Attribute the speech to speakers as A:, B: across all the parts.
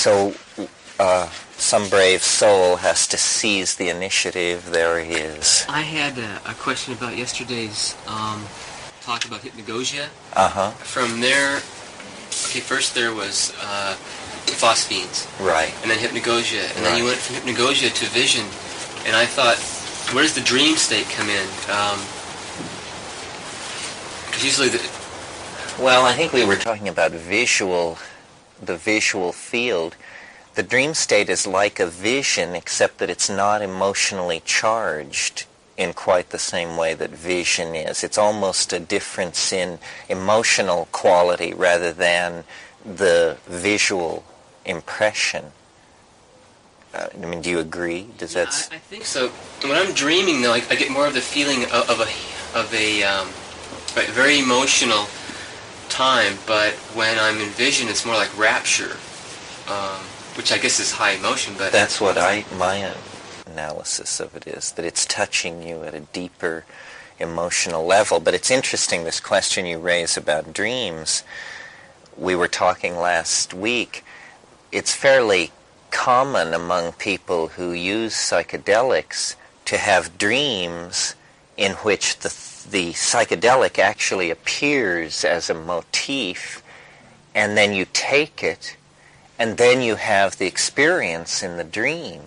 A: So some brave soul has to seize the initiative. There he is.
B: I had a question about yesterday's talk about hypnagogia. From there, okay, first there was phosphines.
A: Right.
B: And then hypnagogia. And then you went from hypnagogia to vision. And I thought, where does the dream state come in? Because usually
A: Well, I think we were talking about the visual field. The dream state is like a vision, except that it's not emotionally charged in quite the same way that vision is. It's almost a difference in emotional quality rather than the visual impression. I mean, do you agree?
B: I think so. When I'm dreaming, though, I get more of the feeling of a very emotional time. But when I'm in vision, it's more like rapture, which I guess is high emotion. But
A: that's what my analysis of it is, that it's touching you at a deeper emotional level. But it's interesting, this question you raise about dreams. We were talking last week. It's fairly common among people who use psychedelics to have dreams in which the psychedelic actually appears as a motif, and then you take it, and then you have the experience in the dream.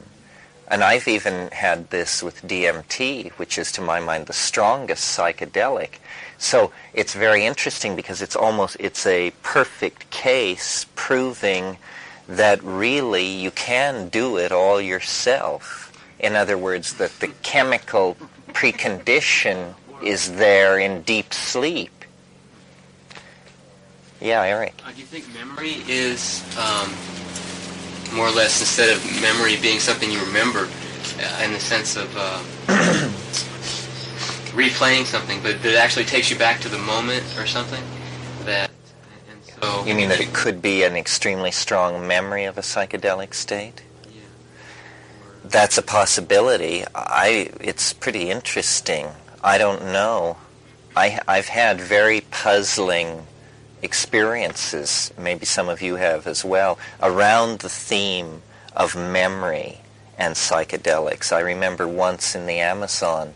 A: And I've even had this with DMT, which is to my mind the strongest psychedelic. So it's very interesting because it's a perfect case proving that really you can do it all yourself. In other words, that the chemical precondition is there in deep sleep. Yeah, Eric.
B: Do you think memory is more or less, instead of memory being something you remember in the sense of replaying something, but that it actually takes you back to the moment or something?
A: You mean that it could be an extremely strong memory of a psychedelic state?
B: Yeah.
A: That's a possibility. It's pretty interesting. I don't know. I've had very puzzling experiences, maybe some of you have as well, around the theme of memory and psychedelics. I remember once in the Amazon,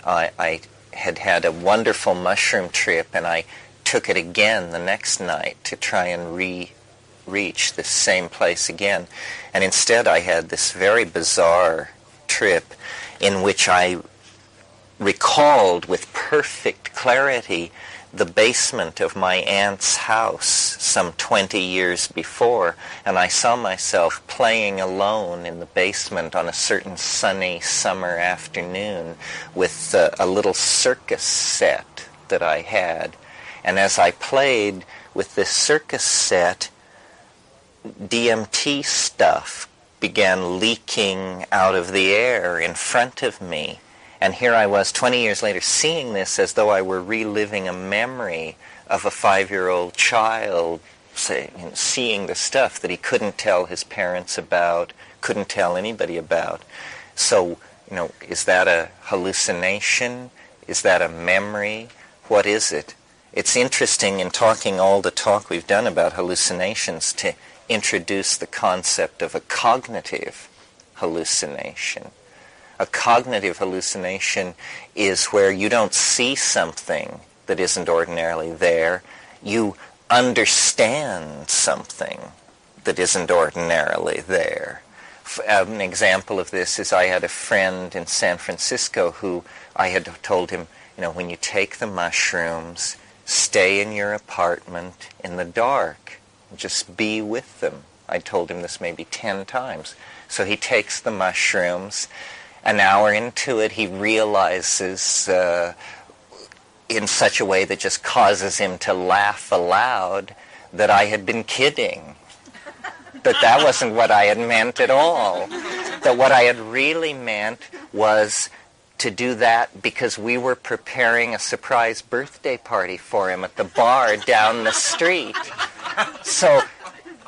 A: I had a wonderful mushroom trip, and I took it again the next night to try and reach this same place again. And instead I had this very bizarre trip in which I recalled with perfect clarity the basement of my aunt's house some 20 years before, and I saw myself playing alone in the basement on a certain sunny summer afternoon with a little circus set that I had. And as I played with this circus set, DMT stuff began leaking out of the air in front of me. And here I was 20 years later seeing this as though I were reliving a memory of a 5-year-old child, seeing the stuff that he couldn't tell his parents about, couldn't tell anybody about. So, is that a hallucination? Is that a memory? What is it? It's interesting in all the talk we've done about hallucinations to introduce the concept of a cognitive hallucination. A cognitive hallucination is where you don't see something that isn't ordinarily there. You understand something that isn't ordinarily there. An example of this is I had a friend in San Francisco who I had told him, when you take the mushrooms, stay in your apartment in the dark. Just be with them. I told him this maybe 10 times. So he takes the mushrooms. An hour into it, he realizes in such a way that just causes him to laugh aloud that I had been kidding. That wasn't what I had meant at all. That what I had really meant was to do that because we were preparing a surprise birthday party for him at the bar down the street. So,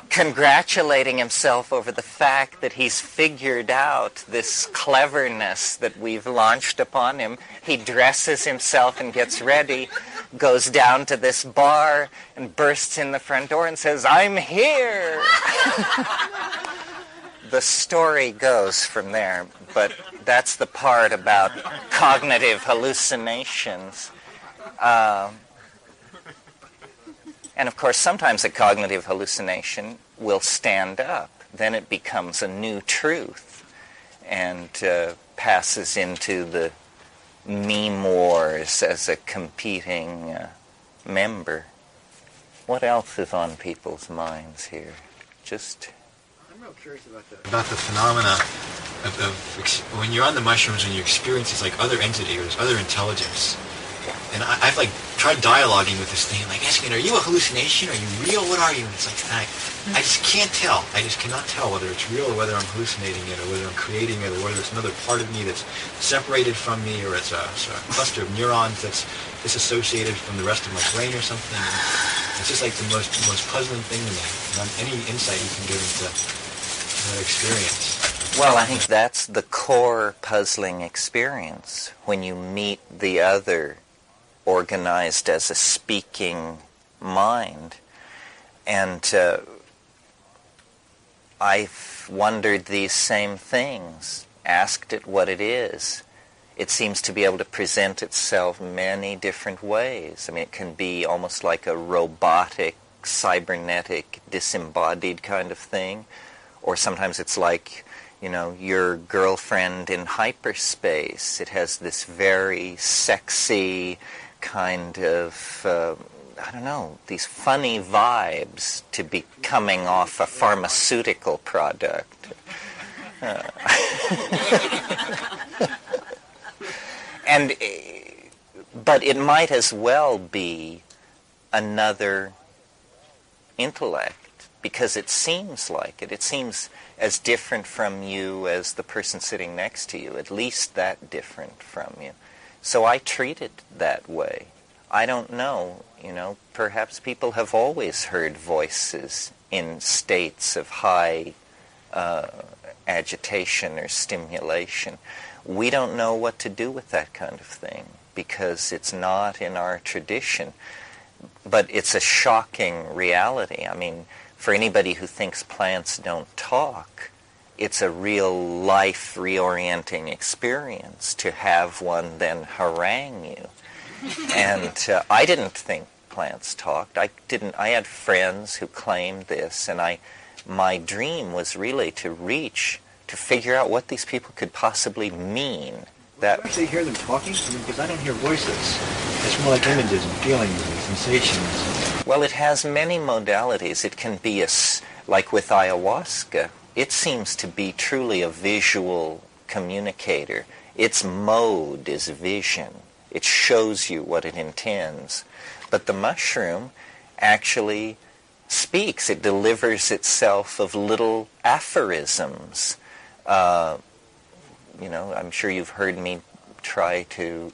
A: congratulating himself over the fact that he's figured out this cleverness that we've launched upon him, he dresses himself and gets ready, goes down to this bar and bursts in the front door and says, "I'm here!" the story goes from there, but that's the part about cognitive hallucinations. And of course, sometimes a cognitive hallucination will stand up. Then it becomes a new truth and passes into the meme wars as a competing member. What else is on people's minds here?
C: I'm real curious about the phenomena of when you're on the mushrooms and you experience this like other entity or this other intelligence. And I've like tried dialoguing with this thing, like asking, are you a hallucination? Are you real? What are you? And it's like, I just can't tell. I just cannot tell whether it's real or whether I'm hallucinating it or whether I'm creating it or whether it's another part of me that's separated from me or it's a cluster of neurons that's disassociated from the rest of my brain or something. And it's just like the most puzzling thing to me. And any insight you can give into that experience.
A: Well, I think that's the core puzzling experience when you meet the other organized as a speaking mind. And I've wondered these same things, asked it what it is. It seems to be able to present itself many different ways. I mean, it can be almost like a robotic, cybernetic, disembodied kind of thing. Or sometimes it's like, your girlfriend in hyperspace. It has this very sexy kind of, these funny vibes to be coming off a pharmaceutical product. But it might as well be another intellect, because it seems like it. It seems as different from you as the person sitting next to you, at least that different from you. So I treat it that way. I don't know, perhaps people have always heard voices in states of high agitation or stimulation. We don't know what to do with that kind of thing because it's not in our tradition. But it's a shocking reality. I mean, for anybody who thinks plants don't talk, it's a real life reorienting experience to have one then harangue you. And I didn't think plants talked. I had friends who claimed this, and my dream was really to figure out what these people could possibly mean.
C: That you actually hear them talking? Because I don't hear voices. It's more like images and feelings and sensations.
A: Well, it has many modalities. It can be like with ayahuasca. It seems to be truly a visual communicator. Its mode is vision. It shows you what it intends. But the mushroom actually speaks. It delivers itself of little aphorisms. I'm sure you've heard me try to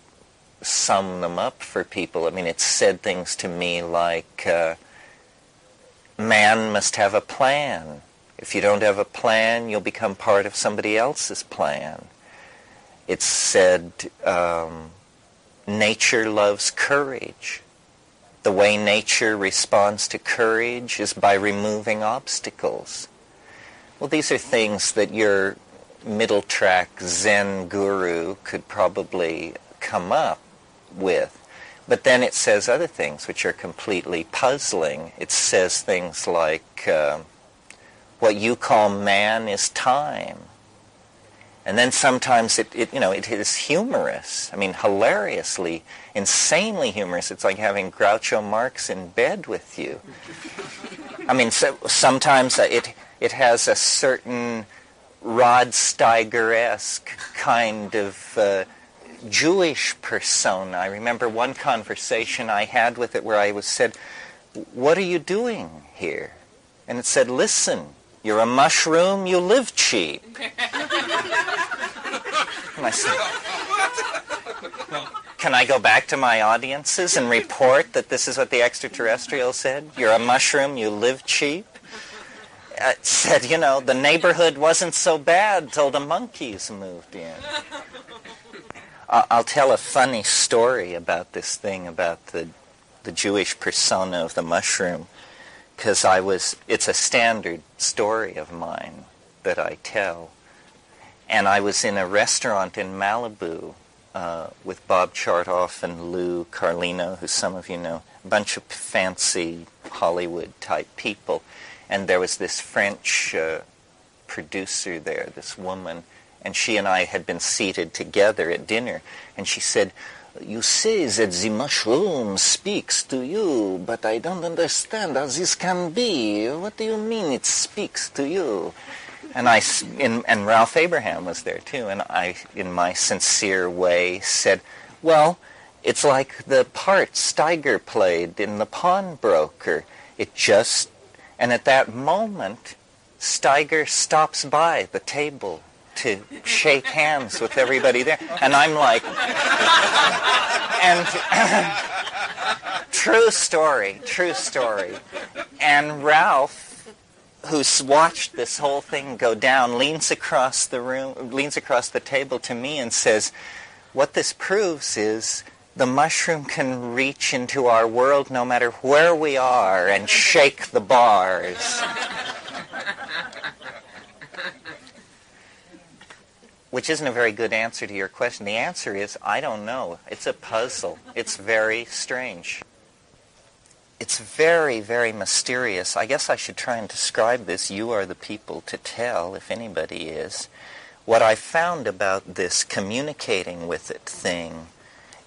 A: sum them up for people. I mean, it said things to me like, man must have a plan. If you don't have a plan, you'll become part of somebody else's plan. It said, nature loves courage. The way nature responds to courage is by removing obstacles. Well, these are things that your middle track Zen guru could probably come up with. But then it says other things which are completely puzzling. It says things like, what you call man is time. And then sometimes it is humorous. I mean, hilariously, insanely humorous. It's like having Groucho Marx in bed with you. I mean, sometimes it has a certain Rod Steiger-esque kind of Jewish persona. I remember one conversation I had with it where I said, what are you doing here? And it said, listen, you're a mushroom, you live cheap. And I said, can I go back to my audiences and report that this is what the extraterrestrial said? You're a mushroom, you live cheap? It said, the neighborhood wasn't so bad till the monkeys moved in. I'll tell a funny story about this thing, about the Jewish persona of the mushroom, because it's a standard story of mine that I tell. And I was in a restaurant in Malibu with Bob Chartoff and Lou Carlino, who some of you know, a bunch of fancy Hollywood-type people. And there was this French producer there, this woman, and she and I had been seated together at dinner, and she said, "You say that the mushroom speaks to you, but I don't understand how this can be. What do you mean it speaks to you?" And and Ralph Abraham was there too, and I, in my sincere way, said, "Well, it's like the part Steiger played in The Pawnbroker. It just..." And at that moment, Steiger stops by the table to shake hands with everybody there. And I'm like, and true story. And Ralph, who's watched this whole thing go down, leans across the table to me and says, "What this proves is the mushroom can reach into our world no matter where we are and shake the bars." Which isn't a very good answer to your question. The answer is, I don't know. It's a puzzle. It's very strange. It's very, very mysterious. I guess I should try and describe this. You are the people to tell, if anybody is. What I found about this communicating with it thing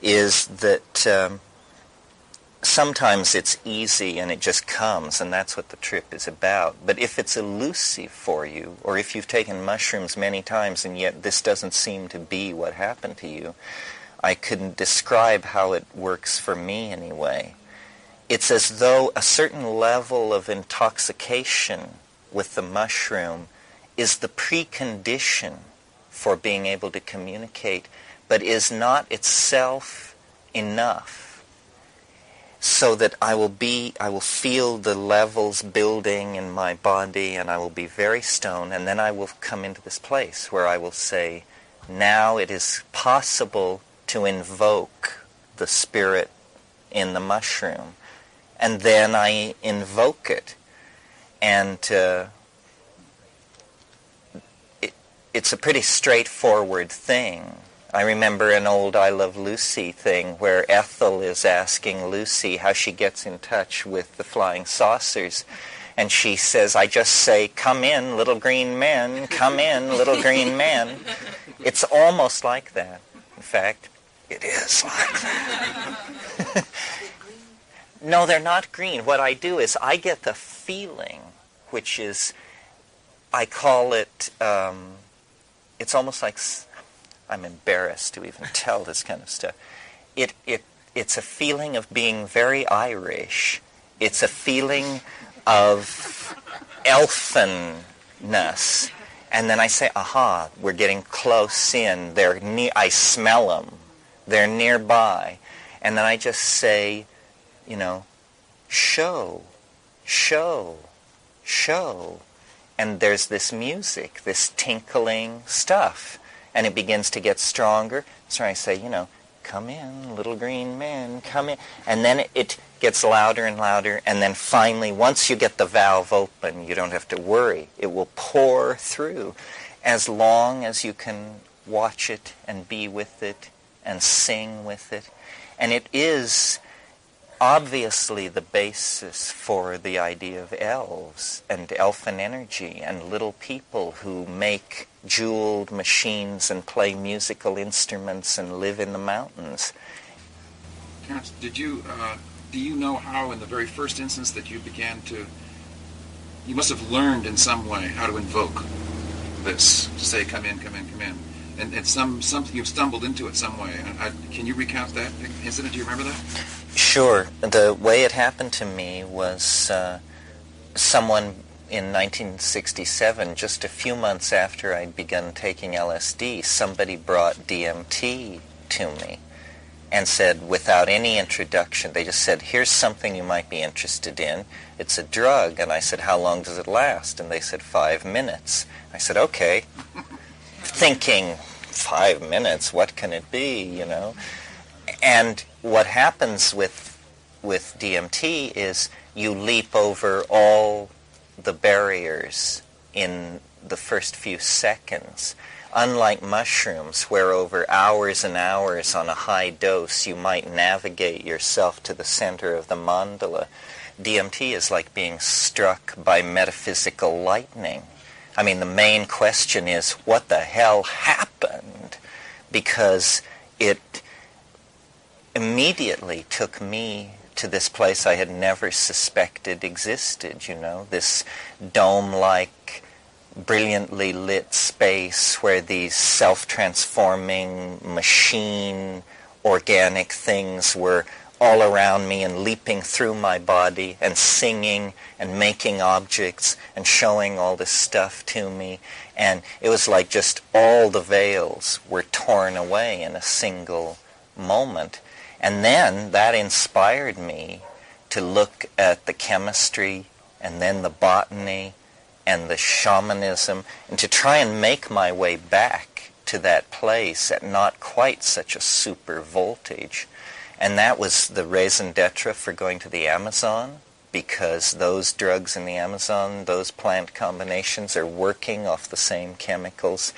A: is that sometimes it's easy and it just comes, and that's what the trip is about. But if it's elusive for you, or if you've taken mushrooms many times and yet this doesn't seem to be what happened to you, I couldn't describe how it works for me anyway. It's as though a certain level of intoxication with the mushroom is the precondition for being able to communicate, but is not itself enough. So that I will feel the levels building in my body, and I will be very stoned, and then I will come into this place where I will say, now it is possible to invoke the spirit in the mushroom. And then I invoke it. And it's a pretty straightforward thing. I remember an old I Love Lucy thing where Ethel is asking Lucy how she gets in touch with the flying saucers. And she says, "I just say, 'Come in, little green men, come in, little green men.'" It's almost like that. In fact, it is like that. No, they're not green. What I do is I get the feeling, which is, I call it, it's almost like... I'm embarrassed to even tell this kind of stuff. It's a feeling of being very Irish. It's a feeling of elfinness. And then I say, aha, we're getting close in. I smell them. They're nearby. And then I just say, show. And there's this music, this tinkling stuff. And it begins to get stronger. So I say, "Come in, little green man, come in." And then it gets louder and louder. And then finally, once you get the valve open, you don't have to worry. It will pour through as long as you can watch it and be with it and sing with it. And it is obviously the basis for the idea of elves and elfin energy and little people who make jeweled machines and play musical instruments and live in the mountains.
D: Terence, do you know how in the very first instance that you began to, you must have learned in some way how to invoke this, to say, "Come in, come in, come in." And something you've stumbled into it some way. Can you recount that incident? Do you remember that?
A: Sure. The way it happened to me was someone in 1967, just a few months after I'd begun taking LSD, somebody brought DMT to me and said, without any introduction, they just said, "Here's something you might be interested in. It's a drug." And I said, "How long does it last?" And they said, 5 minutes. I said, "Okay." Thinking, 5 minutes, what can it be, And what happens with DMT is you leap over all the barriers in the first few seconds. Unlike mushrooms, where over hours and hours on a high dose you might navigate yourself to the center of the mandala, DMT is like being struck by metaphysical lightning. I mean, the main question is, what the hell happened? Because it immediately took me to this place I had never suspected existed, this dome-like, brilliantly lit space where these self-transforming machine organic things were all around me and leaping through my body and singing and making objects and showing all this stuff to me. And it was like just all the veils were torn away in a single moment. And then that inspired me to look at the chemistry and then the botany and the shamanism, and to try and make my way back to that place at not quite such a super voltage. And that was the raison d'etre for going to the Amazon, because those drugs in the Amazon, those plant combinations are working off the same chemicals.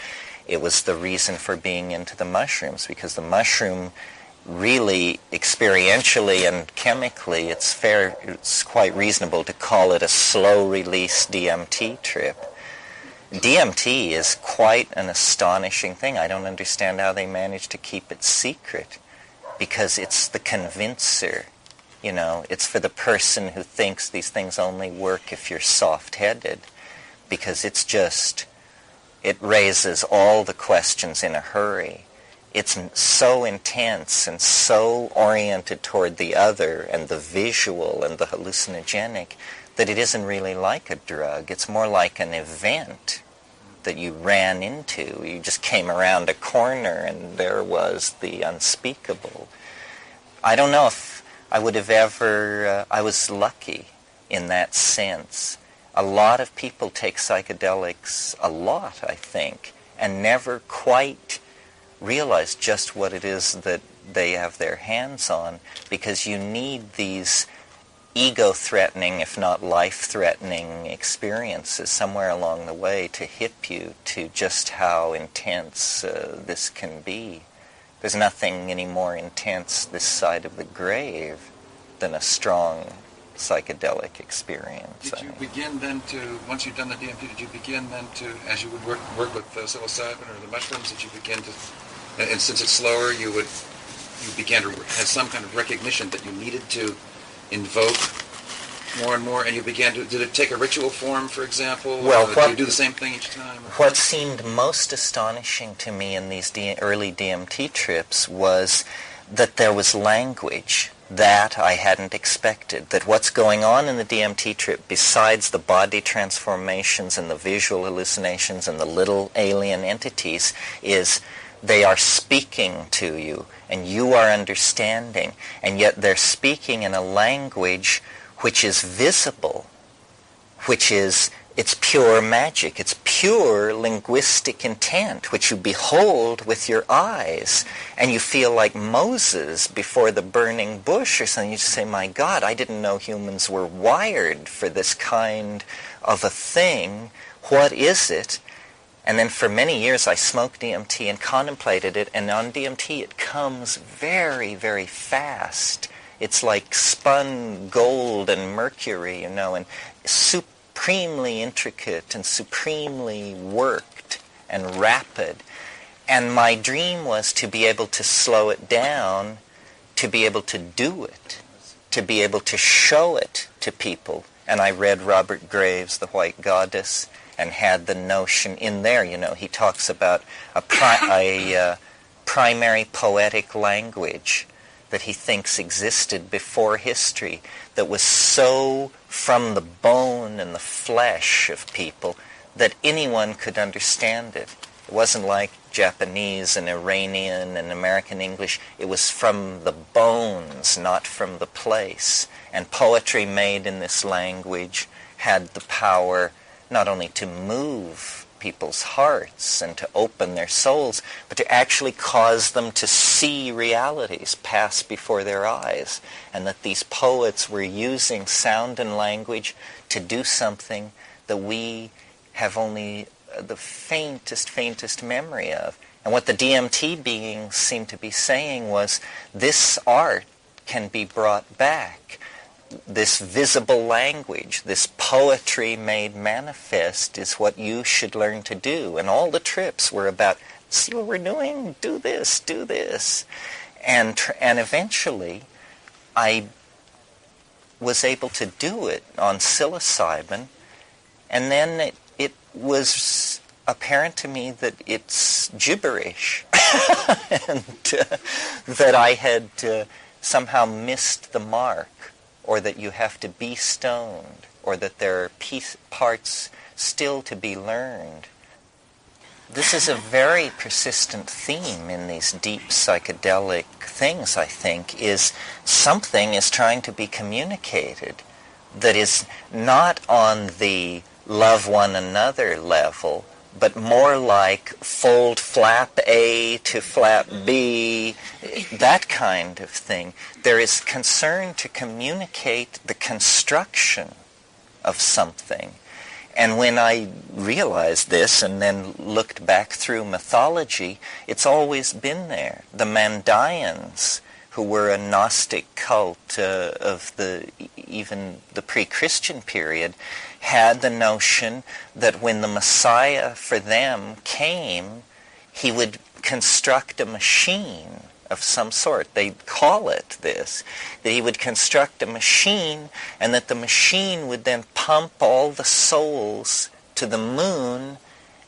A: It was the reason for being into the mushrooms, because the mushroom really, experientially and chemically, it's quite reasonable to call it a slow-release DMT trip. DMT is quite an astonishing thing. I don't understand how they manage to keep it secret, because it's the convincer. It's for the person who thinks these things only work if you're soft-headed, because it raises all the questions in a hurry. It's so intense and so oriented toward the other and the visual and the hallucinogenic that it isn't really like a drug. It's more like an event that you ran into. You just came around a corner and there was the unspeakable. I don't know if I would have ever... I was lucky in that sense. A lot of people take psychedelics a lot, I think, and never quite realize just what it is that they have their hands on, because you need these ego-threatening, if not life-threatening experiences somewhere along the way to hip you to just how intense this can be. There's nothing any more intense this side of the grave than a strong psychedelic experience.
D: Did you begin then to, once you'd done the DMT, did you begin then to, as you would work with psilocybin or the mushrooms, did you begin to, and since it's slower, you began to have some kind of recognition that you needed to invoke more and more, and you began to, did it take a ritual form, for example?
A: Well,
D: did you do the same thing each time?
A: What seemed most astonishing to me in these early DMT trips was that there was language that I hadn't expected, that what's going on in the DMT trip, besides the body transformations and the visual hallucinations and the little alien entities, is they are speaking to you, and you are understanding, and yet they're speaking in a language which is visible, it's pure magic, it's pure linguistic intent, which you behold with your eyes, and you feel like Moses before the burning bush or something. You just say, my God, I didn't know humans were wired for this kind of a thing. What is it? And then for many years I smoked DMT and contemplated it, and on DMT it comes very, very fast. It's like spun gold and mercury, and supremely intricate and supremely worked and rapid. And my dream was to be able to slow it down, to be able to do it, to be able to show it to people. And I read Robert Graves' The White Goddess, and had the notion in there, he talks about a primary poetic language that he thinks existed before history, that was so from the bone and the flesh of people that anyone could understand it. It wasn't like Japanese and Iranian and American English. It was from the bones, not from the place. And poetry made in this language had the power not only to move people's hearts and to open their souls, but to actually cause them to see realities pass before their eyes, and that these poets were using sound and language to do something that we have only the faintest memory of. And what the DMT beings seemed to be saying was, this art can be brought back. This visible language, this poetry made manifest is what you should learn to do. And all the trips were about, see what we're doing? Do this, do this. And eventually, I was able to do it on psilocybin, and then it was apparent to me that it's gibberish, and that I had somehow missed the mark, or that you have to be stoned, or that there are parts still to be learned. This is a very persistent theme in these deep psychedelic things, I think, is something is trying to be communicated that is not on the love one another level, but more like fold flap A to flap B, that kind of thing. There is concern to communicate the construction of something. And when I realized this and then looked back through mythology, it's always been there. The Mandayans, who were a Gnostic cult of even the pre-Christian period, had the notion that when the Messiah for them came, he would construct a machine of some sort. They call it this, that he would construct a machine, and that the machine would then pump all the souls to the moon,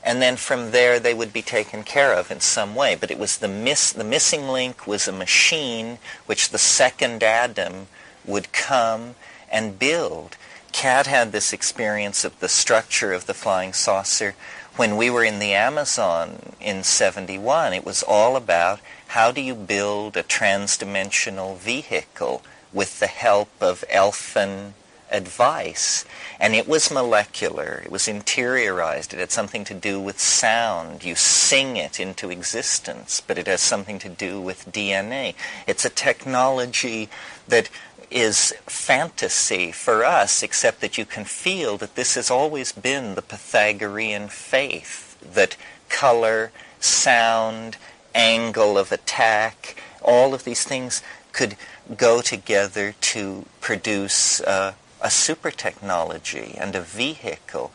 A: and then from there they would be taken care of in some way. But it was the missing link was a machine which the second Adam would come and build. Kat had this experience of the structure of the flying saucer. When we were in the Amazon in '71, it was all about how do you build a trans-dimensional vehicle with the help of elfin advice. And it was molecular, it was interiorized, it had something to do with sound. You sing it into existence, but it has something to do with DNA. It's a technology that is fantasy for us, except that you can feel that this has always been the Pythagorean faith, that color, sound, angle of attack, all of these things could go together to produce a super technology and a vehicle.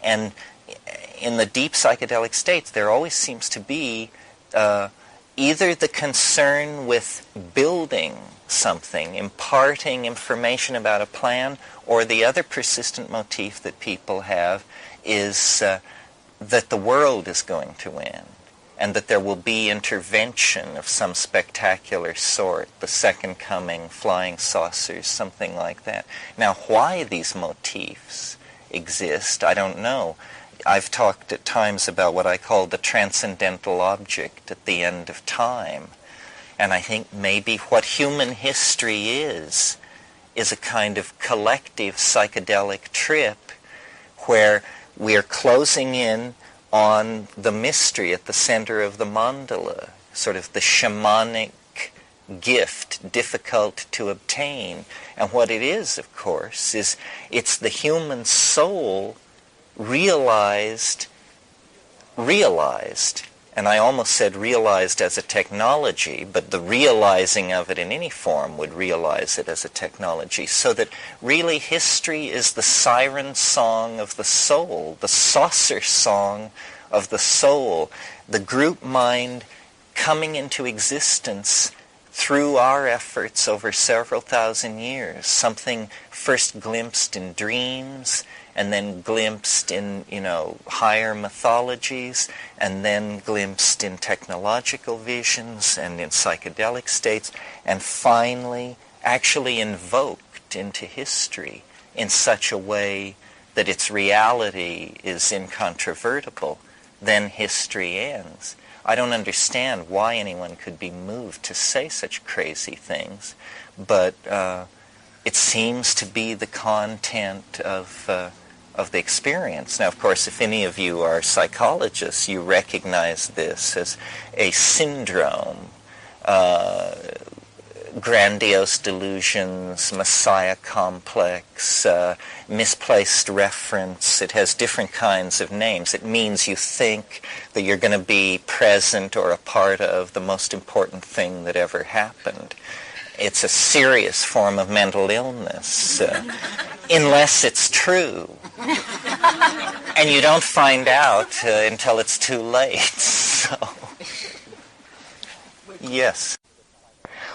A: And in the deep psychedelic states, there always seems to be either the concern with building something, imparting information about a plan, or the other persistent motif that people have is that the world is going to end, and that there will be intervention of some spectacular sort, the second coming, flying saucers, something like that. Now, why these motifs exist, I don't know. I've talked at times about what I call the transcendental object at the end of time. And I think maybe what human history is a kind of collective psychedelic trip where we are closing in on the mystery at the center of the mandala, sort of the shamanic gift, difficult to obtain. And what it is, of course, is it's the human soul realized, and I almost said realized as a technology, but the realizing of it in any form would realize it as a technology, so that really history is the siren song of the soul, the saucer song of the soul, the group mind coming into existence through our efforts over several thousand years, something first glimpsed in dreams, and then glimpsed in, higher mythologies, and then glimpsed in technological visions and in psychedelic states, and finally actually invoked into history in such a way that its reality is incontrovertible. Then history ends. I don't understand why anyone could be moved to say such crazy things, but it seems to be the content of the experience. Now, of course, if any of you are psychologists, you recognize this as a syndrome grandiose delusions, messiah complex, misplaced reference. It has different kinds of names. It means you think that you're going to be present or a part of the most important thing that ever happened. It's a serious form of mental illness, unless it's true. And you don't find out until it's too late. So, yes.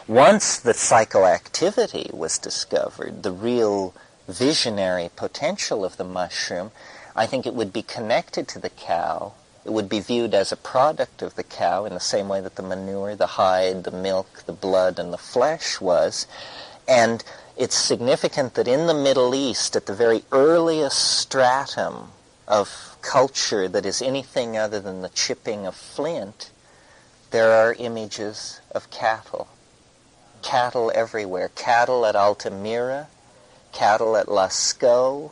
A: Once the psychoactivity was discovered, the real visionary potential of the mushroom, I think it would be connected to the cow. It would be viewed as a product of the cow in the same way that the manure, the hide, the milk, the blood, and the flesh was. And it's significant that in the Middle East, at the very earliest stratum of culture that is anything other than the chipping of flint, there are images of cattle. Cattle everywhere. Cattle at Altamira, cattle at Lascaux,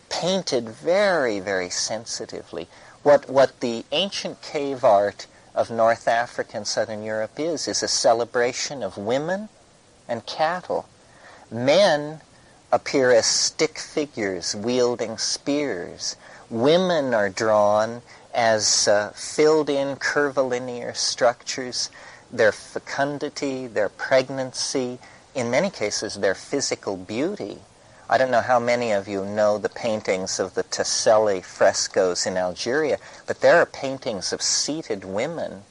A: painted very, very sensitively. What the ancient cave art of North Africa and Southern Europe is a celebration of women and cattle. Men appear as stick figures wielding spears. Women are drawn as filled-in curvilinear structures. Their fecundity, their pregnancy, in many cases their physical beauty. I don't know how many of you know the paintings of the Tassili frescoes in Algeria, but there are paintings of seated women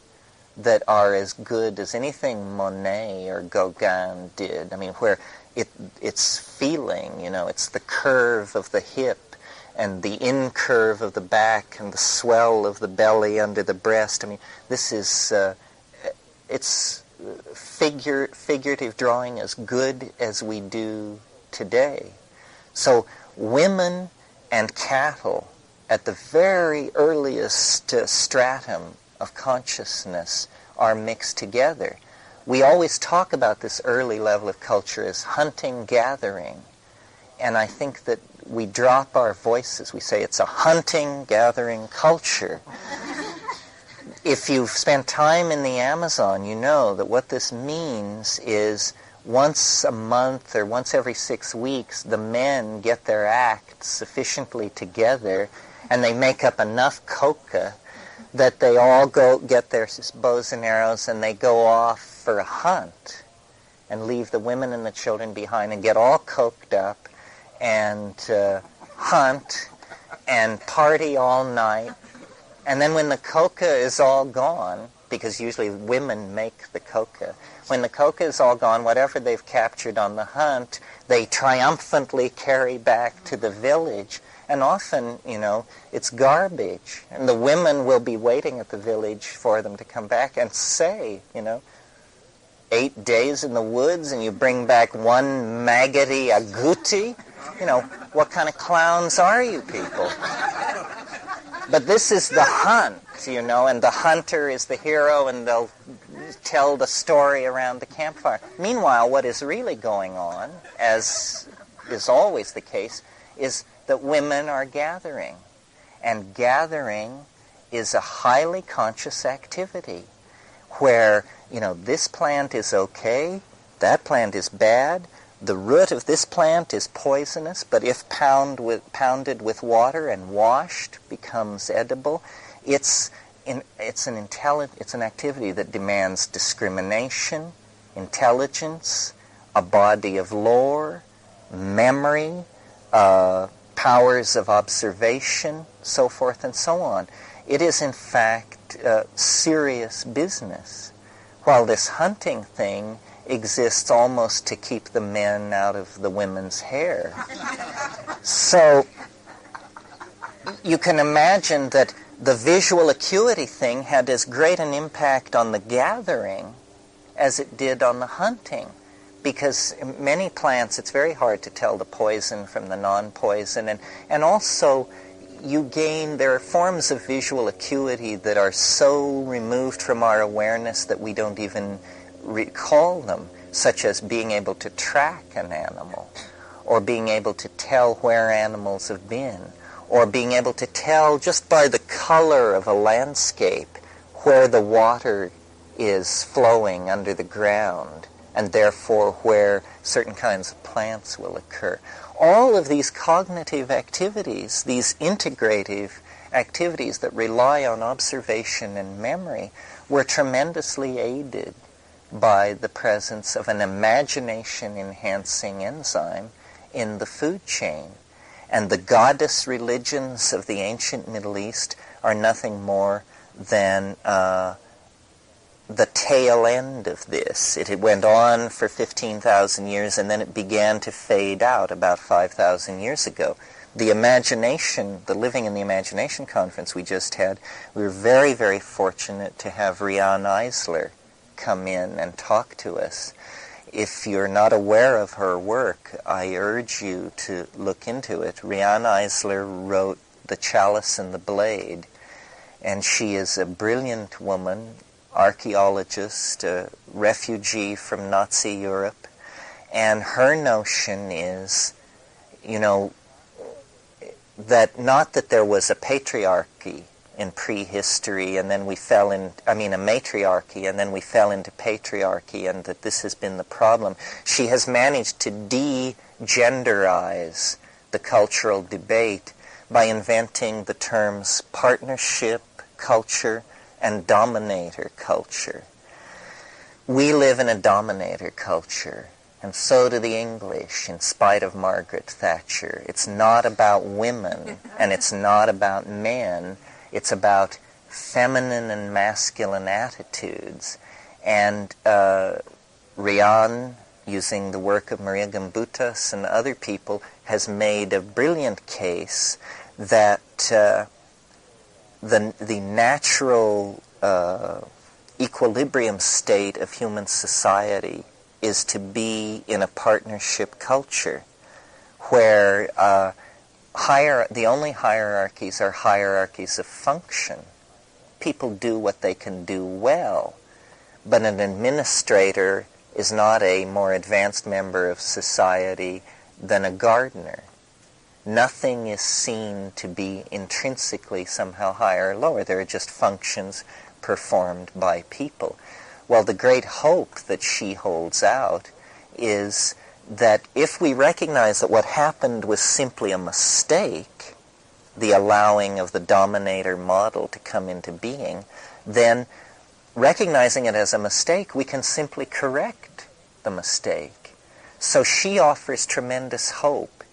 A: that are as good as anything Monet or Gauguin did. I mean, where it's feeling, it's the curve of the hip and the incurve of the back and the swell of the belly under the breast. I mean, this is, it's figurative drawing as good as we do today. So women and cattle at the very earliest stratum of consciousness are mixed together. We always talk about this early level of culture as hunting, gathering. And I think that we drop our voices. We say it's a hunting, gathering culture. If you've spent time in the Amazon, you know that what this means is once a month or once every 6 weeks, the men get their act sufficiently together and they make up enough coca that they all go get their bows and arrows and they go off for a hunt and leave the women and the children behind and get all coked up and hunt and party all night. And then when the coca is all gone, because usually women make the coca, when the coca is all gone, whatever they've captured on the hunt, they triumphantly carry back to the village. And often, it's garbage. And the women will be waiting at the village for them to come back and say, 8 days in the woods and you bring back one maggoty agouti? What kind of clowns are you people? But this is the hunt, and the hunter is the hero, and they'll tell the story around the campfire. Meanwhile, what is really going on, as is always the case, is that women are gathering. And gathering is a highly conscious activity where, this plant is okay, that plant is bad, the root of this plant is poisonous, but if pounded with water and washed, becomes edible. It's an activity that demands discrimination, intelligence, a body of lore, memory, powers of observation, so forth and so on. It is, in fact, serious business, while this hunting thing exists almost to keep the men out of the women's hair. So you can imagine that the visual acuity thing had as great an impact on the gathering as it did on the hunting. Because many plants, it's very hard to tell the poison from the non-poison. And also, there are forms of visual acuity that are so removed from our awareness that we don't even recall them, such as being able to track an animal, or being able to tell where animals have been, or being able to tell just by the color of a landscape where the water is flowing under the ground and therefore where certain kinds of plants will occur. All of these cognitive activities, these integrative activities that rely on observation and memory, were tremendously aided by the presence of an imagination-enhancing enzyme in the food chain. And the goddess religions of the ancient Middle East are nothing more than the tail end of this. It went on for 15,000 years, and then it began to fade out about 5,000 years ago. The imagination, the Living in the Imagination conference we just had, we were very, very fortunate to have Rian Eisler come in and talk to us. If you're not aware of her work, I urge you to look into it. Rian Eisler wrote The Chalice and the Blade, and she is a brilliant woman, archaeologist, a refugee from Nazi Europe, and her notion is, that not that there was a patriarchy in prehistory and then we fell in, a matriarchy and then we fell into patriarchy, and that this has been the problem. She has managed to de-genderize the cultural debate by inventing the terms partnership culture and dominator culture. We live in a dominator culture, and so do the English, in spite of Margaret Thatcher. It's not about women, and it's not about men. It's about feminine and masculine attitudes. And Rian, using the work of Maria Gimbutas and other people, has made a brilliant case that the natural equilibrium state of human society is to be in a partnership culture where the only hierarchies are hierarchies of function. People do what they can do well, but an administrator is not a more advanced member of society than a gardener. Nothing is seen to be intrinsically somehow higher or lower. There are just functions performed by people. Well, the great hope that she holds out is that if we recognize that what happened was simply a mistake, the allowing of the dominator model to come into being, then recognizing it as a mistake, we can simply correct the mistake. So she offers tremendous hope.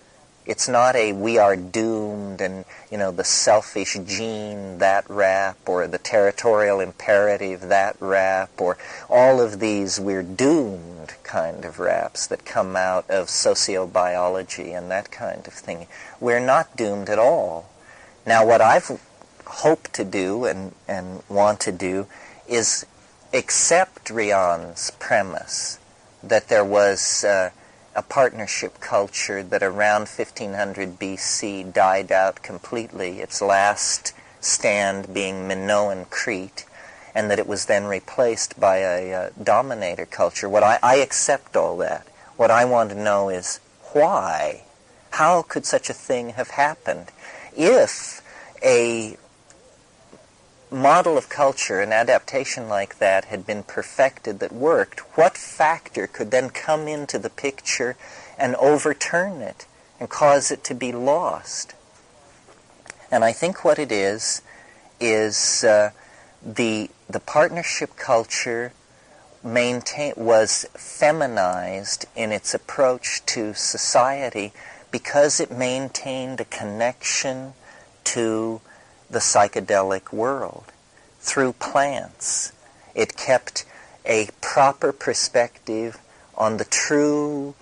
A: It's not a we are doomed and, the selfish gene, that rap, or the territorial imperative, that rap, or all of these we're doomed kind of raps that come out of sociobiology and that kind of thing. We're not doomed at all. Now, what I've hoped to do and want to do is accept Rian's premise that there was a partnership culture that around 1500 BC died out completely, its last stand being Minoan Crete, and that it was then replaced by a dominator culture. I accept all that. What I want to know is why? How could such a thing have happened? If a model of culture, an adaptation like that, had been perfected that worked, what factor could then come into the picture and overturn it and cause it to be lost? And I think what it is the partnership culture was feminized in its approach to society because it maintained a connection to the psychedelic world through plants. It kept a proper perspective on the true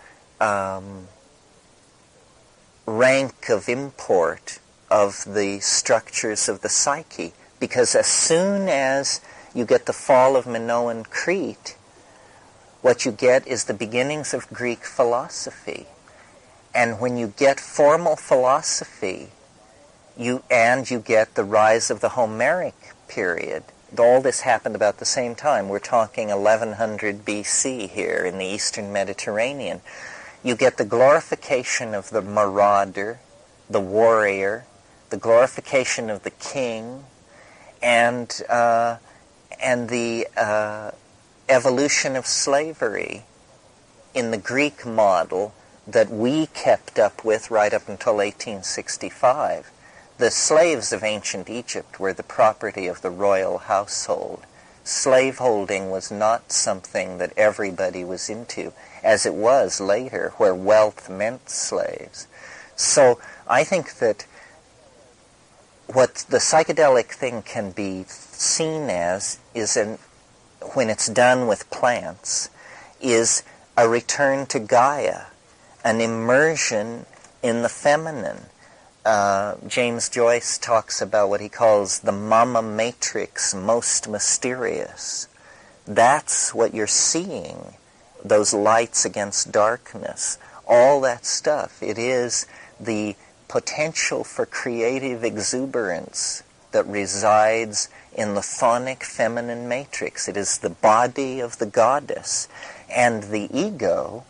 A: rank of import of the structures of the psyche, because as soon as you get the fall of Minoan Crete, what you get is the beginnings of Greek philosophy. And when you get formal philosophy, you get the rise of the Homeric period. All this happened about the same time. We're talking 1100 BC here in the Eastern Mediterranean. You get the glorification of the marauder, the warrior, the glorification of the king, and the evolution of slavery in the Greek model that we kept up with right up until 1865. The slaves of ancient Egypt were the property of the royal household. Slaveholding was not something that everybody was into, as it was later, where wealth meant slaves. So I think that what the psychedelic thing can be seen as is, when it's done with plants, is a return to Gaia, an immersion in the feminine. James Joyce talks about what he calls the mama matrix most mysterious. That's what you're seeing, those lights against darkness, all that stuff. It is the potential for creative exuberance that resides in the thonic feminine matrix. It is the body of the goddess. And the ego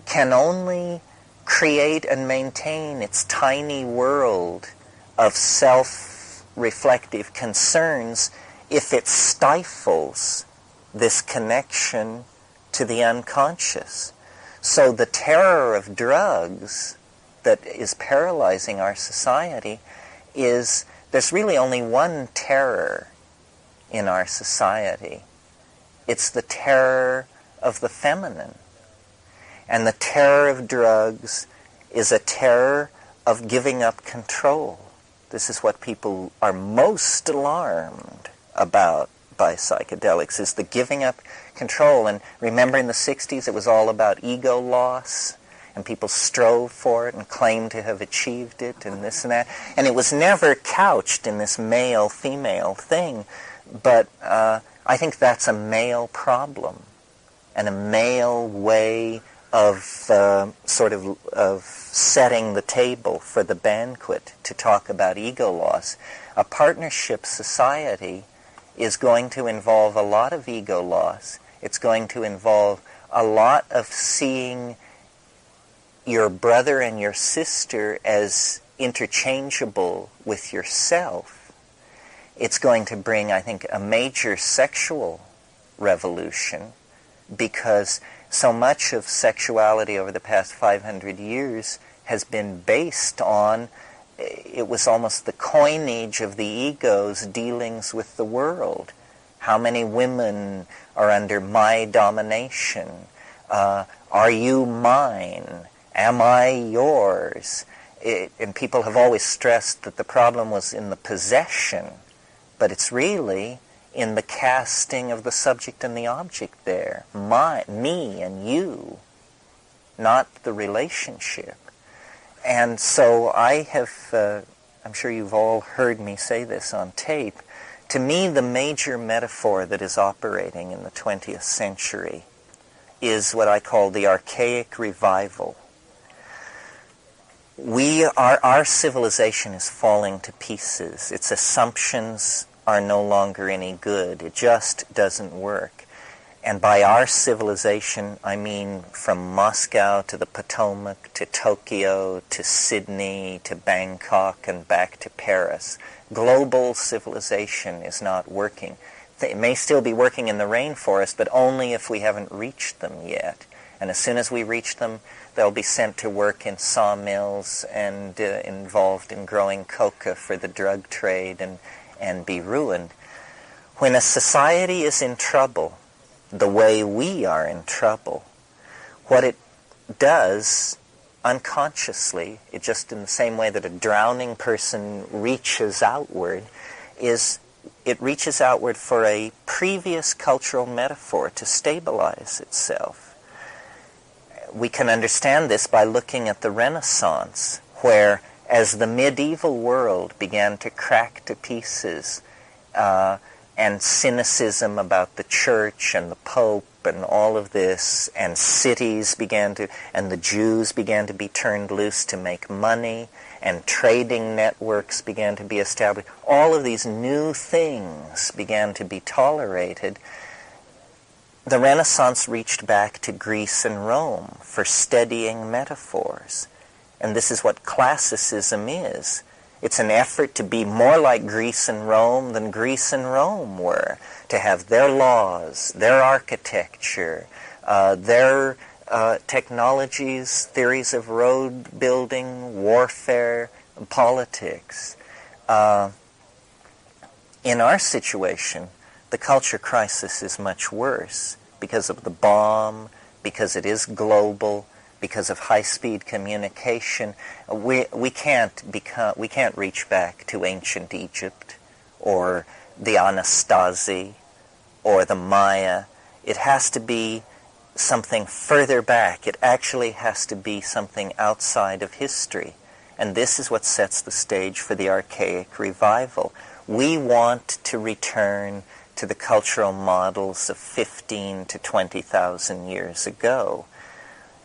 A: can only create and maintain its tiny world of self-reflective concerns if it stifles this connection to the unconscious. So the terror of drugs that is paralyzing our society is, there's really only one terror in our society. It's the terror of the feminine. And the terror of drugs is a terror of giving up control. This is what people are most alarmed about by psychedelics, is the giving up control. And remember, in the 60s, it was all about ego loss, and people strove for it and claimed to have achieved it and this and that. And it was never couched in this male-female thing, but I think that's a male problem and a male way of of setting the table for the banquet to talk about ego loss. A partnership society is going to involve a lot of ego loss. It's going to involve a lot of seeing your brother and your sister as interchangeable with yourself. It's going to bring, I think, a major sexual revolution, because so much of sexuality over the past 500 years has been based on, it was almost the coinage of the ego's dealings with the world. How many women are under my domination? Are you mine? Am I yours? And people have always stressed that the problem was in the possession, but it's really in the casting of the subject and the object there. Me and you, not the relationship. And so I have, I'm sure you've all heard me say this on tape, to me the major metaphor that is operating in the 20th century is what I call the archaic revival. Our civilization is falling to pieces. Its assumptions are no longer any good. It just doesn't work. And by our civilization, I mean from Moscow to the Potomac, to Tokyo, to Sydney, to Bangkok, and back to Paris. Global civilization is not working. It may still be working in the rainforest, but only if we haven't reached them yet. And as soon as we reach them, they'll be sent to work in sawmills and involved in growing coca for the drug trade and be ruined. When a society is in trouble, the way we are in trouble, what it does unconsciously, it just in the same way that a drowning person reaches outward, is it reaches outward for a previous cultural metaphor to stabilize itself. We can understand this by looking at the Renaissance, where as the medieval world began to crack to pieces, and cynicism about the church and the Pope and all of this, and cities began to, and the Jews began to be turned loose to make money, and trading networks began to be established. All of these new things began to be tolerated. The Renaissance reached back to Greece and Rome for steadying metaphors. And this is what classicism is. It's an effort to be more like Greece and Rome than Greece and Rome were, to have their laws, their architecture, Their technologies, theories of road building, warfare, politics. In our situation, the culture crisis is much worse because of the bomb, because it is global, because of high-speed communication. We can't reach back to ancient Egypt or the Anastasi or the Maya. It has to be something further back. It actually has to be something outside of history. And this is what sets the stage for the archaic revival. We want to return to the cultural models of 15 to 20,000 years ago.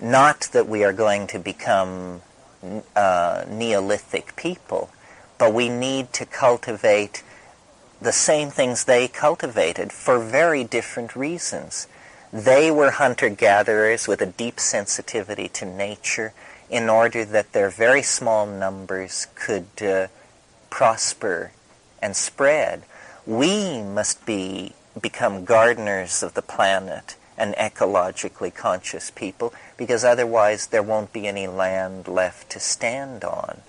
A: Not that we are going to become Neolithic people, but we need to cultivate the same things they cultivated for very different reasons. They were hunter-gatherers with a deep sensitivity to nature in order that their very small numbers could prosper and spread. We must become gardeners of the planet and ecologically conscious people, because otherwise there won't be any land left to stand on.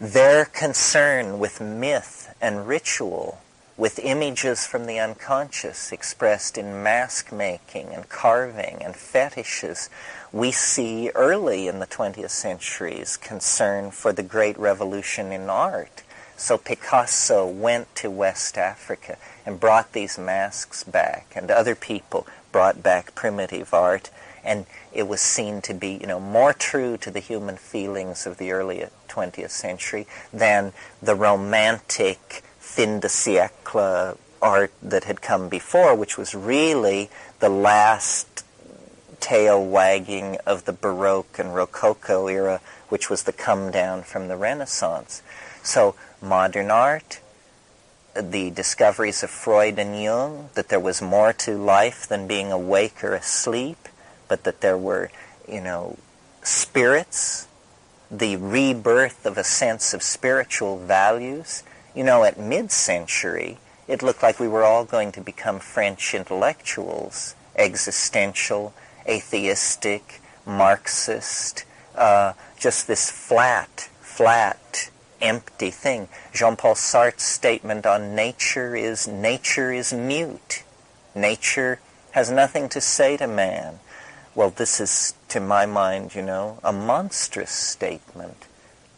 A: Their concern with myth and ritual, with images from the unconscious expressed in mask making and carving and fetishes, we see early in the 20th century's concern for the great revolution in art. So Picasso went to West Africa and brought these masks back, and other people brought back primitive art, and it was seen to be, more true to the human feelings of the early 20th century than the romantic fin de siècle art that had come before, which was really the last tail wagging of the Baroque and Rococo era, which was the come down from the Renaissance. So modern art, the discoveries of Freud and Jung, that there was more to life than being awake or asleep, but that there were, spirits, the rebirth of a sense of spiritual values. At mid-century, it looked like we were all going to become French intellectuals, existential, atheistic, Marxist, just this flat, empty thing. Jean-Paul Sartre's statement on nature is mute. Nature has nothing to say to man. Well, this is, to my mind, a monstrous statement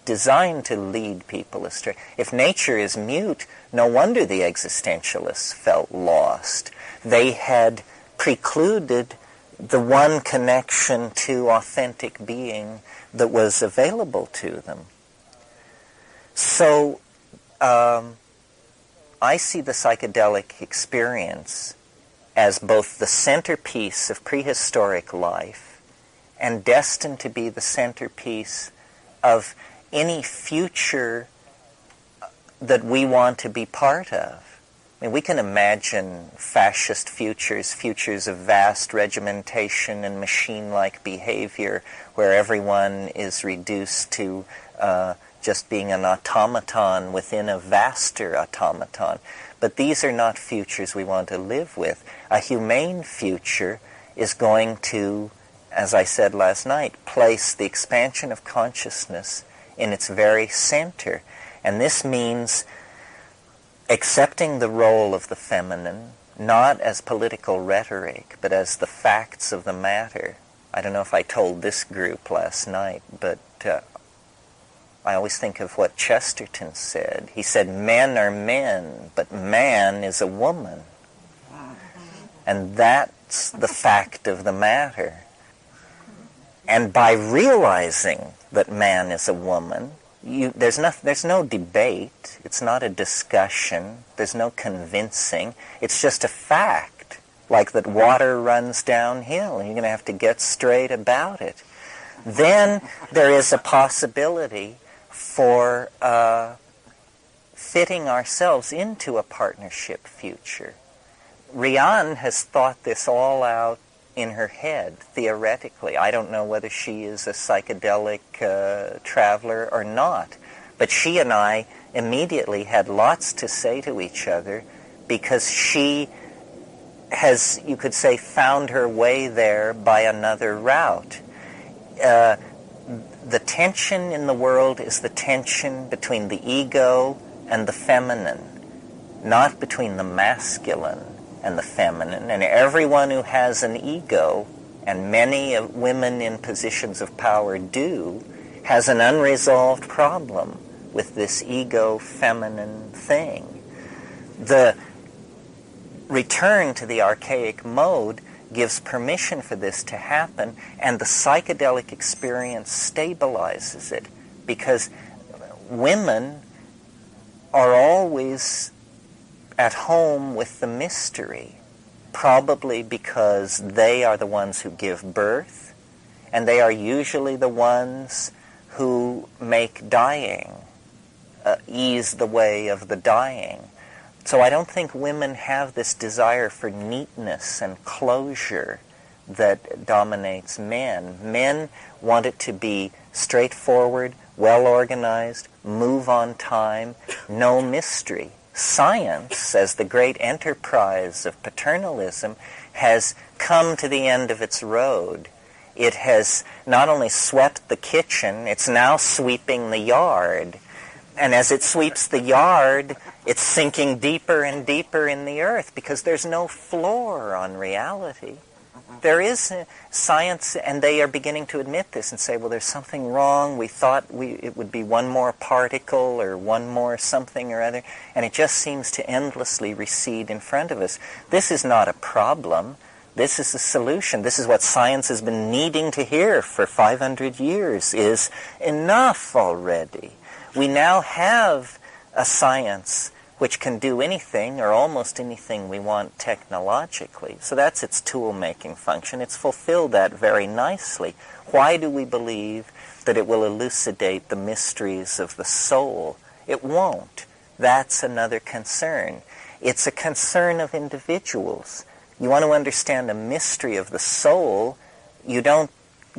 A: designed to lead people astray. If nature is mute, no wonder the existentialists felt lost. They had precluded the one connection to authentic being that was available to them. So I see the psychedelic experience as both the centerpiece of prehistoric life and destined to be the centerpiece of any future that we want to be part of. I mean, we can imagine fascist futures of vast regimentation and machine-like behavior where everyone is reduced to just being an automaton within a vaster automaton. But these are not futures we want to live with. A humane future is going to, as I said last night, place the expansion of consciousness in its very center. And this means accepting the role of the feminine, not as political rhetoric, but as the facts of the matter. I don't know if I told this group last night, but I always think of what Chesterton said. He said, men are men, but man is a woman. And that's the fact of the matter. And by realizing that man is a woman, there's no debate. It's not a discussion. There's no convincing. It's just a fact, like that water runs downhill. You're going to have to get straight about it. Then there is a possibility for fitting ourselves into a partnership future. Rian has thought this all out in her head, theoretically. I don't know whether she is a psychedelic traveler or not, but she and I immediately had lots to say to each other because she has, you could say, found her way there by another route. The tension in the world is the tension between the ego and the feminine, not between the masculine and the feminine. And everyone who has an ego, and many women in positions of power do, has an unresolved problem with this ego-feminine thing. The return to the archaic mode gives permission for this to happen, and the psychedelic experience stabilizes it, because women are always at home with the mystery, probably because they are the ones who give birth, and they are usually the ones who make dying, ease the way of the dying. So I don't think women have this desire for neatness and closure that dominates men. Men want it to be straightforward, well-organized, move on time, no mystery. Science, as the great enterprise of paternalism, has come to the end of its road. It has not only swept the kitchen, it's now sweeping the yard. And as it sweeps the yard, it's sinking deeper and deeper in the earth, because there's no floor on reality. There is science, and they are beginning to admit this and say, well, there's something wrong. We thought it would be one more particle or one more something or other, and it just seems to endlessly recede in front of us. This is not a problem. This is a solution. This is what science has been needing to hear for 500 years, is enough already. We now have a science which can do anything or almost anything we want technologically. So that's its tool-making function. It's fulfilled that very nicely. Why do we believe that it will elucidate the mysteries of the soul? It won't. That's another concern. It's a concern of individuals. You want to understand the mystery of the soul, you don't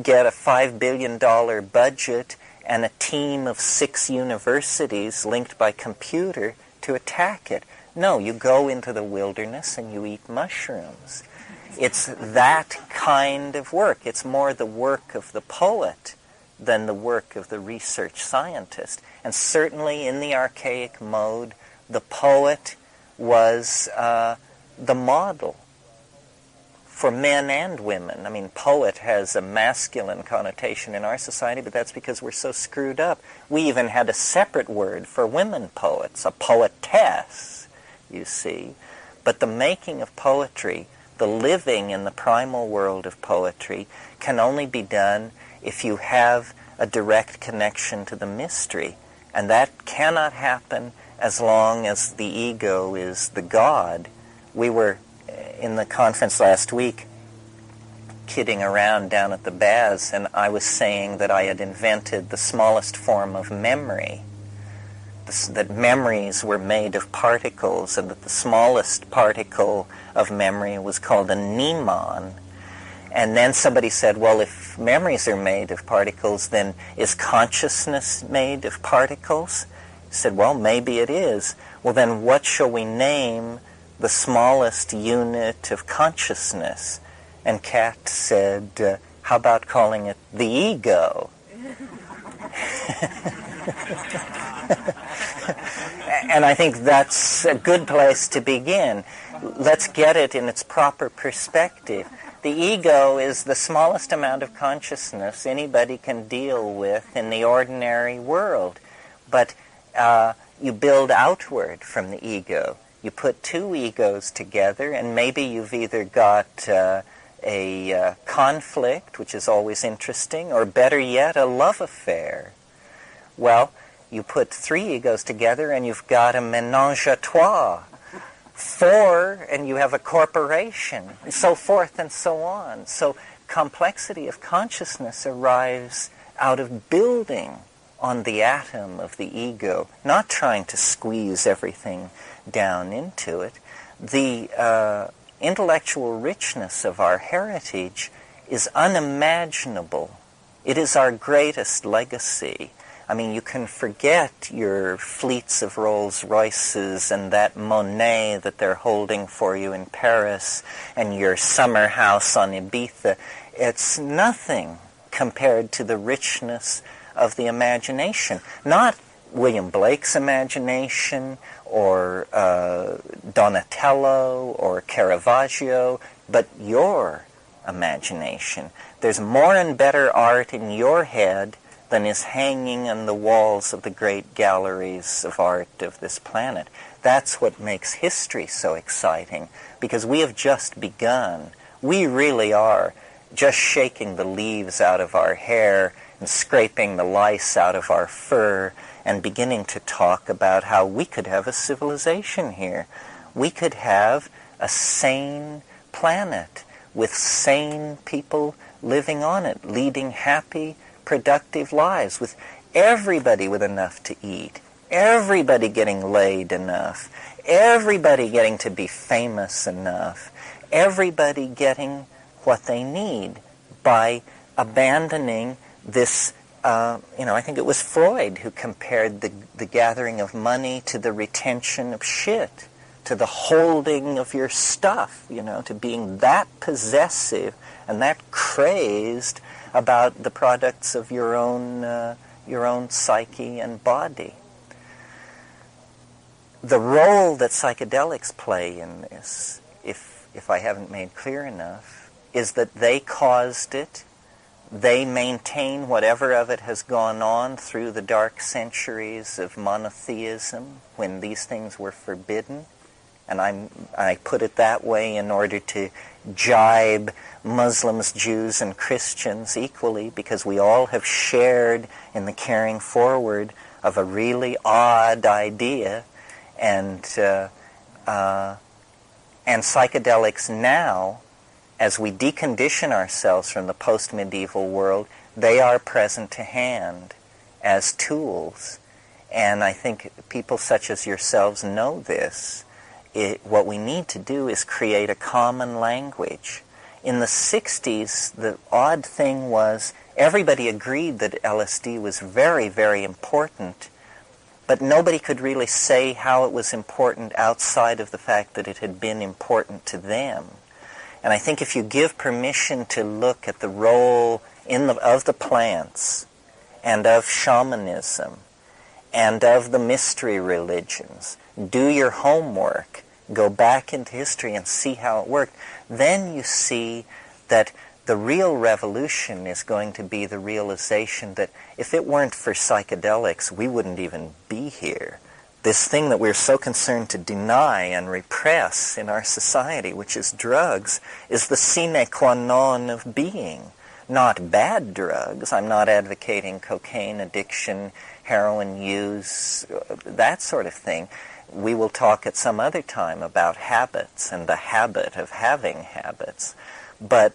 A: get a $5 billion budget and a team of 6 universities linked by computer to attack it. No, you go into the wilderness and you eat mushrooms. It's that kind of work. It's more the work of the poet than the work of the research scientist. And certainly in the archaic mode, the poet was the model for men and women. I mean, poet has a masculine connotation in our society, but that's because we're so screwed up. We even had a separate word for women poets, a poetess, you see. But the making of poetry, the living in the primal world of poetry, can only be done if you have a direct connection to the mystery. And that cannot happen as long as the ego is the God. We were in the conference last week kidding around down at the Baz, and I was saying that I had invented the smallest form of memory, that memories were made of particles, and that the smallest particle of memory was called a mnemon. And then somebody said, well, if memories are made of particles, then is consciousness made of particles? I said, well, maybe it is. Well, then what shall we name the smallest unit of consciousness? And Kat said, how about calling it the ego? And I think that's a good place to begin. Let's get it in its proper perspective. The ego is the smallest amount of consciousness anybody can deal with in the ordinary world. But you build outward from the ego. You put 2 egos together, and maybe you've either got a conflict, which is always interesting, or better yet, a love affair. Well, you put 3 egos together, and you've got a ménage à trois. 4, and you have a corporation, and so forth and so on. So complexity of consciousness arrives out of building on the atom of the ego, not trying to squeeze everything down into it. The intellectual richness of our heritage is unimaginable. It is our greatest legacy. I mean, you can forget your fleets of Rolls Royces and that Monet that they're holding for you in Paris and your summer house on Ibiza. It's nothing compared to the richness of the imagination. Not William Blake's imagination or Donatello or Caravaggio, but your imagination. There's more and better art in your head than is hanging on the walls of the great galleries of art of this planet. That's what makes history so exciting, because we have just begun. We really are just shaking the leaves out of our hair and scraping the lice out of our fur and beginning to talk about how we could have a civilization here. We could have a sane planet with sane people living on it, leading happy, productive lives, with everybody with enough to eat, everybody getting laid enough, everybody getting to be famous enough, everybody getting what they need by abandoning this, I think it was Freud who compared the gathering of money to the retention of shit, to the holding of your stuff, to being that possessive and that crazed about the products of your own psyche and body. The role that psychedelics play in this, if I haven't made clear enough, is that they caused it. They maintain whatever of it has gone on through the dark centuries of monotheism when these things were forbidden. And I put it that way in order to jibe Muslims, Jews, and Christians equally, because we all have shared in the carrying forward of a really odd idea. And psychedelics now, as we decondition ourselves from the post-medieval world, they are present to hand as tools. And I think people such as yourselves know this. What we need to do is create a common language. In the 60s, the odd thing was everybody agreed that LSD was very, very important, but nobody could really say how it was important outside of the fact that it had been important to them. And I think if you give permission to look at the role of the plants and of shamanism and of the mystery religions, do your homework, go back into history and see how it worked, then you see that the real revolution is going to be the realization that if it weren't for psychedelics, we wouldn't even be here. This thing that we're so concerned to deny and repress in our society, which is drugs, is the sine qua non of being. Not bad drugs. I'm not advocating cocaine addiction, heroin use, that sort of thing. We will talk at some other time about habits and the habit of having habits. But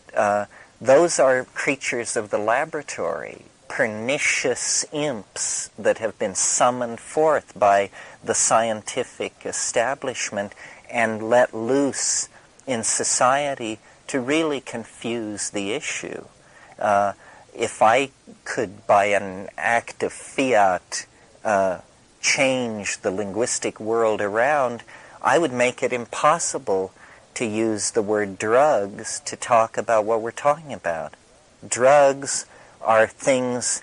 A: those are creatures of the laboratory, pernicious imps that have been summoned forth by the scientific establishment and let loose in society to really confuse the issue. If I could, by an act of fiat, change the linguistic world around, I would make it impossible to use the word drugs to talk about what we're talking about. Drugs are things,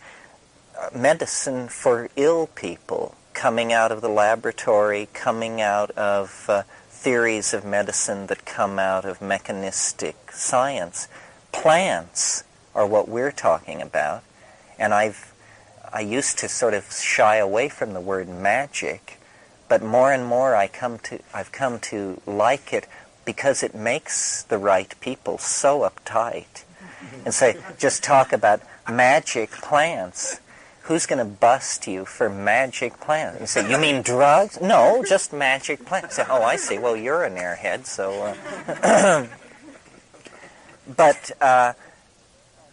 A: medicine for ill people, coming out of the laboratory, coming out of theories of medicine that come out of mechanistic science. Plants are what we're talking about, and I used to sort of shy away from the word magic, but more and more I've come to like it because it makes the right people so uptight and say, just talk about magic plants. Who's going to bust you for magic plants? You say, you mean drugs? No, just magic plants. Say, oh, I see. Well, you're an airhead, so...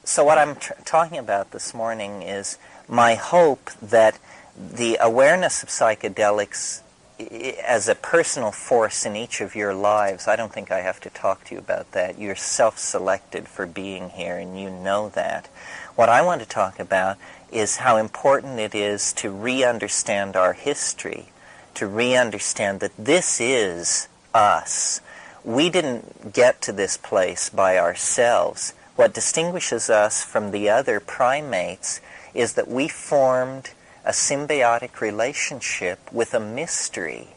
A: So what I'm talking about this morning is my hope that the awareness of psychedelics as a personal force in each of your lives, I don't think I have to talk to you about that. You're self-selected for being here, and you know that. What I want to talk about is how important it is to re-understand our history, to re-understand that this is us. We didn't get to this place by ourselves. What distinguishes us from the other primates is that we formed a symbiotic relationship with a mystery.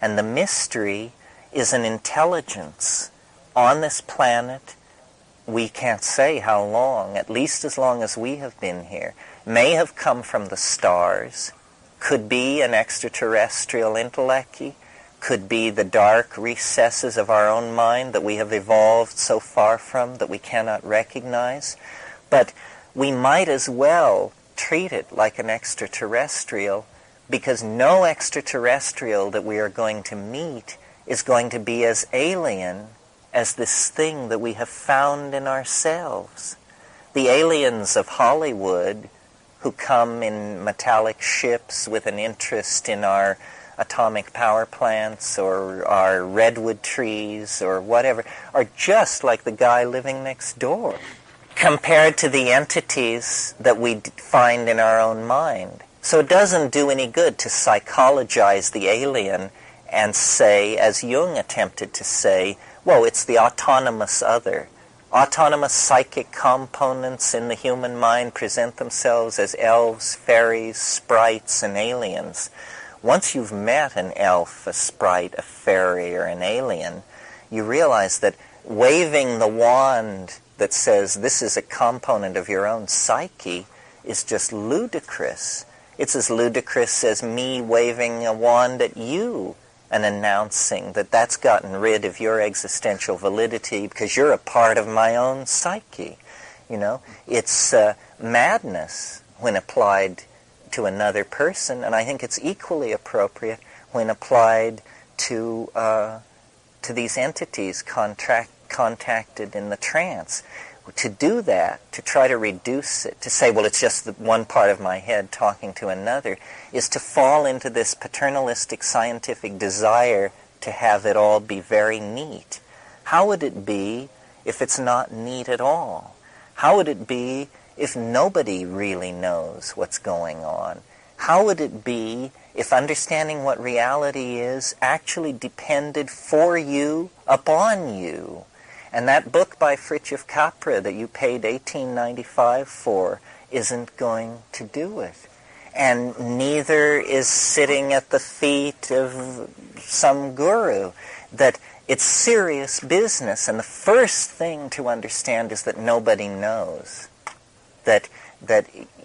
A: And the mystery is an intelligence on this planet. We can't say how long, at least as long as we have been here. May have come from the stars, could be an extraterrestrial intellect, could be the dark recesses of our own mind that we have evolved so far from that we cannot recognize. But we might as well treat it like an extraterrestrial, because no extraterrestrial that we are going to meet is going to be as alien as this thing that we have found in ourselves. The aliens of Hollywood who come in metallic ships with an interest in our atomic power plants or our redwood trees or whatever are just like the guy living next door compared to the entities that we find in our own mind. So it doesn't do any good to psychologize the alien and say, as Jung attempted to say, whoa, it's the autonomous other. Autonomous psychic components in the human mind present themselves as elves, fairies, sprites, and aliens. Once you've met an elf, a sprite, a fairy, or an alien, you realize that waving the wand that says this is a component of your own psyche is just ludicrous. It's as ludicrous as me waving a wand at you and announcing that that's gotten rid of your existential validity because you're a part of my own psyche. You know, it's madness when applied to another person, and I think it's equally appropriate when applied to these entities contacted in the trance. To do that, to try to reduce it, to say, well, it's just the one part of my head talking to another, is to fall into this paternalistic scientific desire to have it all be very neat. How would it be if it's not neat at all? How would it be if nobody really knows what's going on? How would it be if understanding what reality is actually depended for you upon you? And that book by Fritjof Capra that you paid $18.95 for isn't going to do it. And neither is sitting at the feet of some guru. That it's serious business. And the first thing to understand is that nobody knows. That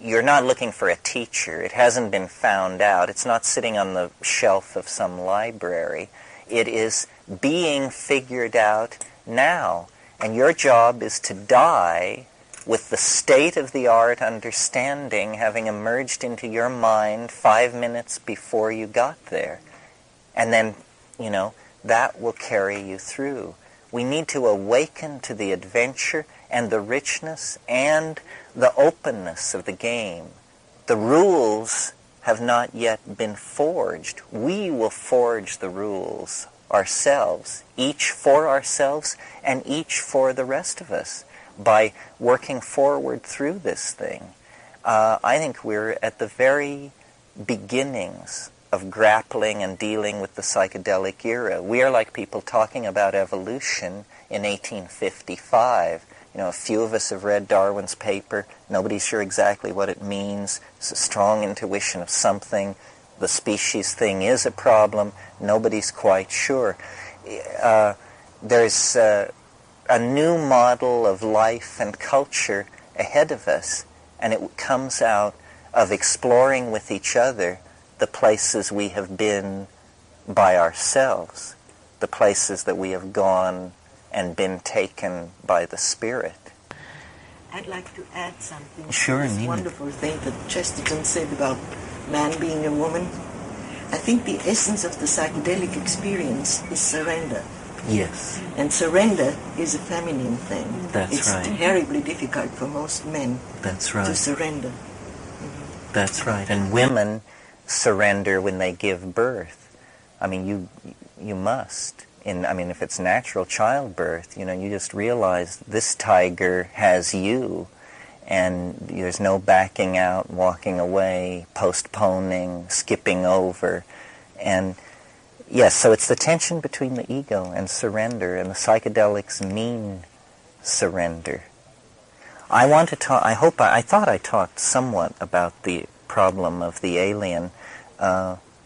A: you're not looking for a teacher. It hasn't been found out. It's not sitting on the shelf of some library. It is being figured out now. And your job is to die with the state-of-the-art understanding having emerged into your mind 5 minutes before you got there. And then, you know, that will carry you through. We need to awaken to the adventure and the richness and the openness of the game. The rules have not yet been forged. We will forge the rules ourselves, each for ourselves and each for the rest of us, by working forward through this thing. I think we're at the very beginnings of grappling and dealing with the psychedelic era. We are like people talking about evolution in 1855. You know, a few of us have read Darwin's paper. Nobody's sure exactly what it means. It's a strong intuition of something. The species thing is a problem. Nobody's quite sure. There's a new model of life and culture ahead of us, and it comes out of exploring with each other the places we have been by ourselves, the places that we have gone and been taken by the Spirit.
E: I'd like to add something
A: Sure,
E: to this
A: Nina.
E: wonderful thing that Chesterton said about man being a woman. I think the essence of the psychedelic experience is surrender.
A: Yes.
E: And surrender is a feminine thing.
A: That's
E: it's
A: right.
E: terribly difficult for most men
A: That's
E: to
A: right.
E: surrender.
A: That's right. And women surrender when they give birth. I mean, you must. If it's natural childbirth, you just realize this tiger has you, and there's no backing out, walking away, postponing, skipping over. And yes, so it's the tension between the ego and surrender, and the psychedelics mean surrender. I thought I talked somewhat about the problem of the alien.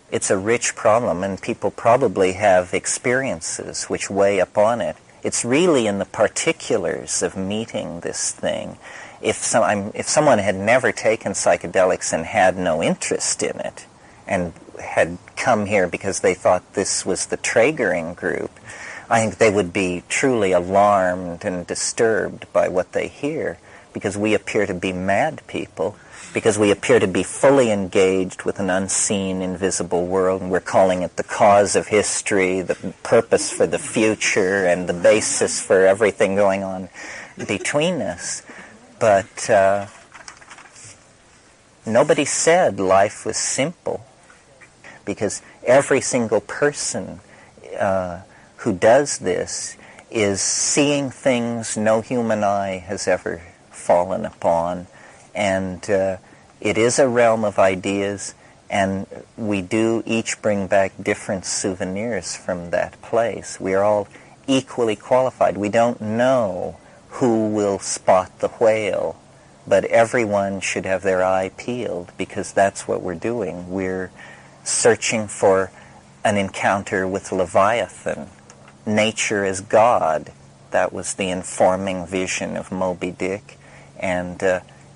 A: It's a rich problem, and people probably have experiences which weigh upon it. It's really in the particulars of meeting this thing. If someone had never taken psychedelics and had no interest in it, and had come here because they thought this was the Traegering group, I think they would be truly alarmed and disturbed by what they hear, because we appear to be mad people, because we appear to be fully engaged with an unseen, invisible world, and we're calling it the cause of history, the purpose for the future, and the basis for everything going on between us. But nobody said life was simple, because every single person who does this is seeing things no human eye has ever fallen upon, and it is a realm of ideas, and we do each bring back different souvenirs from that place. We are all equally qualified. We don't know who will spot the whale, but everyone should have their eye peeled, because that's what we're doing. We're searching for an encounter with Leviathan. Nature is God. That was the informing vision of Moby Dick, and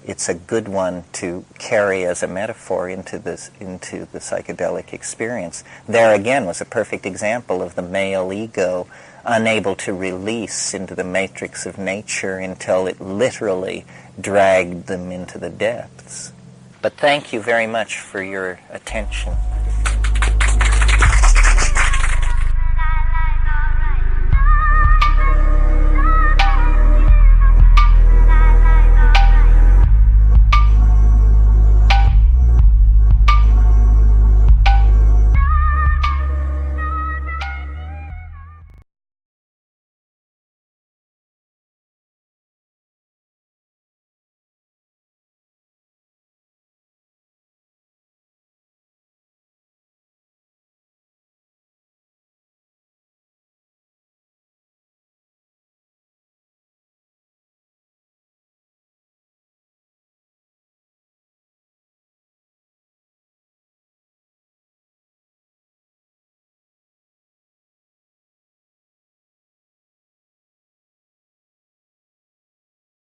A: it's a good one to carry as a metaphor into the psychedelic experience. There again was a perfect example of the male ego unable to release into the matrix of nature until it literally dragged them into the depths. But thank you very much for your attention.